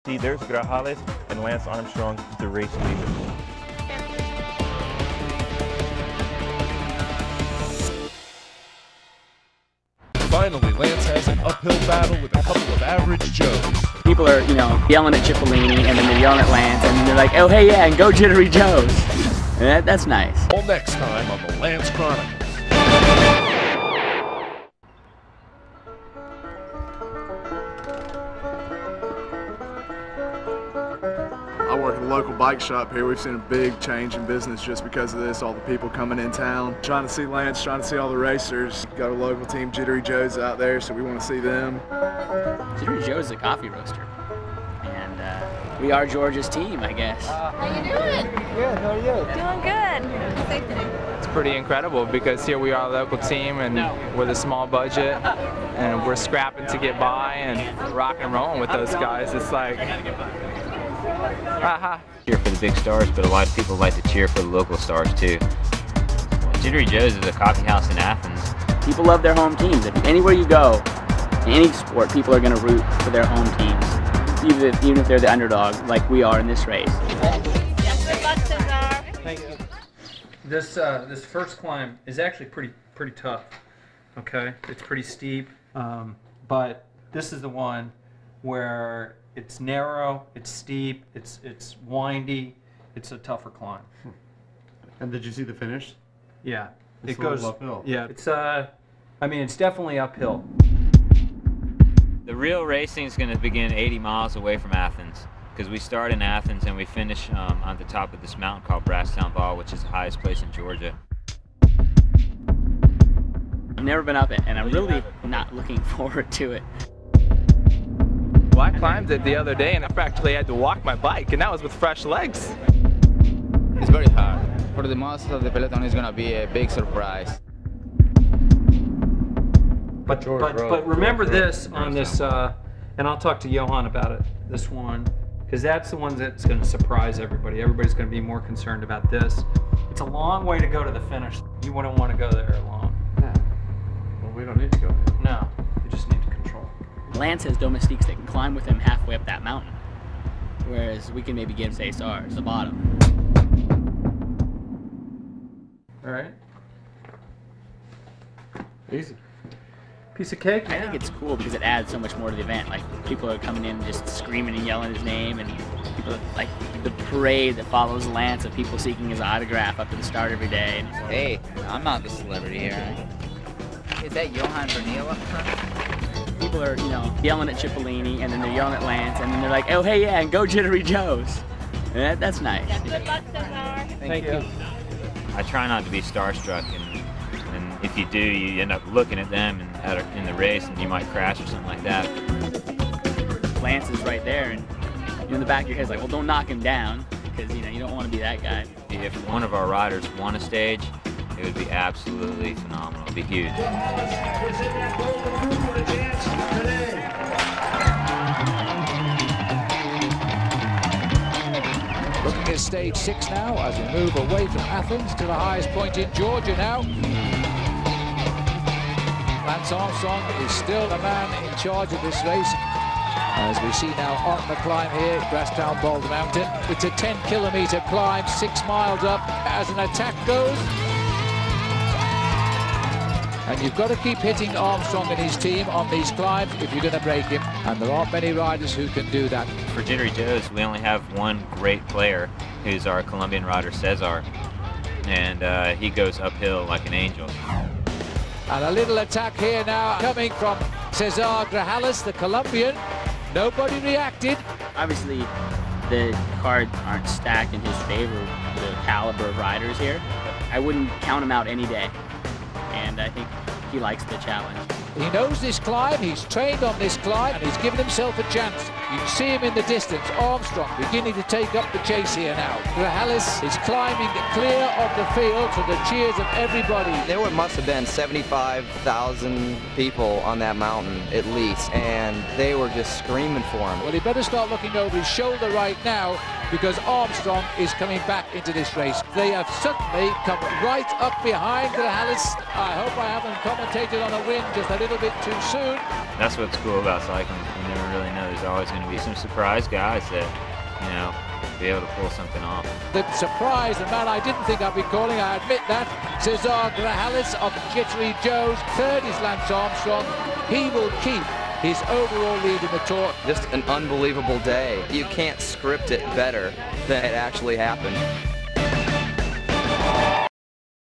See, there's Grajales and Lance Armstrong, the race leader. Finally, Lance has an uphill battle with a couple of average Joes. People are, yelling at Cipollini, and then they're yelling at Lance, and they're like, oh, hey, yeah, and go Jittery Joes. And that's nice. All next time on the Lance Chronicles. I work at a local bike shop here. We've seen a big change in business just because of this. All the people coming in town, trying to see Lance, trying to see all the racers. Got a local team, Jittery Joe's, out there, so we want to see them. Jittery Joe's is a coffee roaster, and we are Georgia's team, I guess. How you doing? Good, how are you? Doing good. Same thing. It's pretty incredible because here we are a local team and with a small budget and we're scrapping to get by and rock and rolling with those guys. It's like, Cheer for the big stars, but a lot of people like to cheer for the local stars too. Jittery Joe's is a coffee house in Athens. People love their home teams. Anywhere you go, in any sport, people are going to root for their home teams, even if they're the underdog, like we are in this race. Yes, good luck, Cesar. Thank you. This first climb is actually pretty tough. Okay, it's pretty steep, but this is the one where it's narrow, it's steep, it's windy, it's a tougher climb. And did you see the finish? Yeah, It's it goes uphill. Yeah, it's it's definitely uphill. The real racing is going to begin 80 miles away from Athens, because we start in Athens and we finish on the top of this mountain called Brasstown, which is the highest place in Georgia. I've never been up it, and I'm really not looking forward to it. well, I climbed it the other day and I practically had to walk my bike, and that was with fresh legs. It's very hard. For the most of the peloton, it's going to be a big surprise. But remember this on this, and I'll talk to Johan about it, this one, because that's the one that's going to surprise everybody. Everybody's going to be more concerned about this. It's a long way to go to the finish. You wouldn't want to go there alone. Yeah. Well, we don't need to go there. No, you just need to control. Lance has domestiques that can climb with him halfway up that mountain, whereas we can maybe get Cesar at the bottom. All right. Easy. Piece of cake, I think it's cool because it adds so much more to the event. Like, people are coming in just screaming and yelling his name, and people, like, the parade that follows Lance of people seeking his autograph up to the start every day. Hey, I'm not the celebrity here. Is that Johan Verneel up front? People are, yelling at Cipollini, and then they're yelling at Lance, and then they're like, oh, hey, yeah, and go Jittery Joes. And that's nice. Yes, good luck, Cesar. Thank you. I try not to be starstruck, and if you do, you end up looking at them in the race, and you might crash or something like that. Lance is right there, and in the back of your head's like, well, don't knock him down, because, you don't want to be that guy. If one of our riders won a stage, it would be absolutely phenomenal. It'd be huge. Looking at stage 6 now as we move away from Athens to the highest point in Georgia now. Lance Armstrong is still the man in charge of this race. As we see now on the climb here at Brasstown Boulder Mountain. It's a 10-kilometer climb, 6 miles up as an attack goes. And you've got to keep hitting Armstrong and his team on these climbs if you're going to break him. And there aren't many riders who can do that. For Jittery Joe's, we only have one great player, who's our Colombian rider, Cesar. And he goes uphill like an angel. And a little attack here now coming from Cesar Grajales, the Colombian. Nobody reacted. Obviously, the cards aren't stacked in his favor, the caliber of riders here. I wouldn't count him out any day. And I think he likes the challenge. He knows this climb, he's trained on this climb, and he's given himself a chance. You can see him in the distance. Armstrong beginning to take up the chase here now. Grajales is climbing clear of the field to the cheers of everybody. There must have been 75,000 people on that mountain at least, and they were just screaming for him. Well, he better start looking over his shoulder right now, because Armstrong is coming back into this race. They have suddenly come right up behind Grajales. I hope I haven't commentated on a win just a little bit too soon. That's what's cool about cycling. You never really know there's always going to be some surprise guys that, you know, be able to pull something off. The surprise, the man I didn't think I'd be calling, I admit that. Cesar Grajales of Jittery Joe's. Third is Lance Armstrong. He will keep his overall lead in the tour. Just an unbelievable day. You can't script it better than it actually happened.